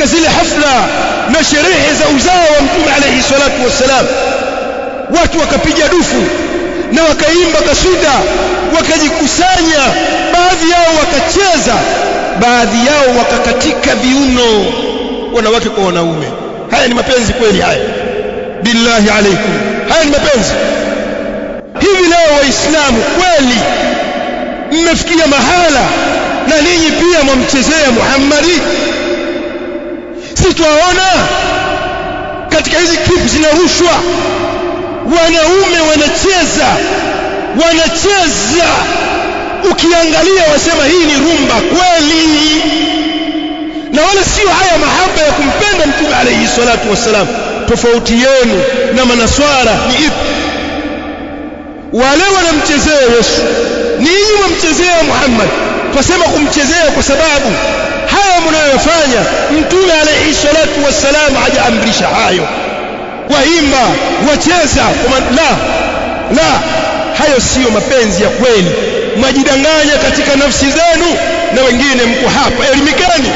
katika zile hafla na sherehe za uzao wa Mtume alayhi salatu wassalam, watu wakapiga dufu na wakaimba kasida, wakajikusanya, baadhi yao wakacheza, baadhi yao wakakatika viuno, wanawake kwa wanaume. Haya ni mapenzi kweli? Haya billahi alaikum, haya ni mapenzi? Hivi leo waislamu kweli mmefikia mahala na ninyi pia mwamchezea Muhammadi? Si twaona katika hizi klipu zinarushwa, wanaume wanacheza, ukiangalia wasema hii ni rumba kweli. Na wala sio haya mahaba ya kumpenda Mtume alayhi salatu wassalam. Tofauti yenu na manaswara ni ipi? Wale wanamchezea Yesu, ninyi wamchezea Muhammad. Twasema kumchezea kwa sababu haya mnayofanya Mtume alayhi salatu wassalam hajaamrisha hayo. Waimba, wacheza, la, hayo siyo mapenzi ya kweli. Mwajidanganya katika nafsi zenu, na wengine mko hapa. Elimikeni.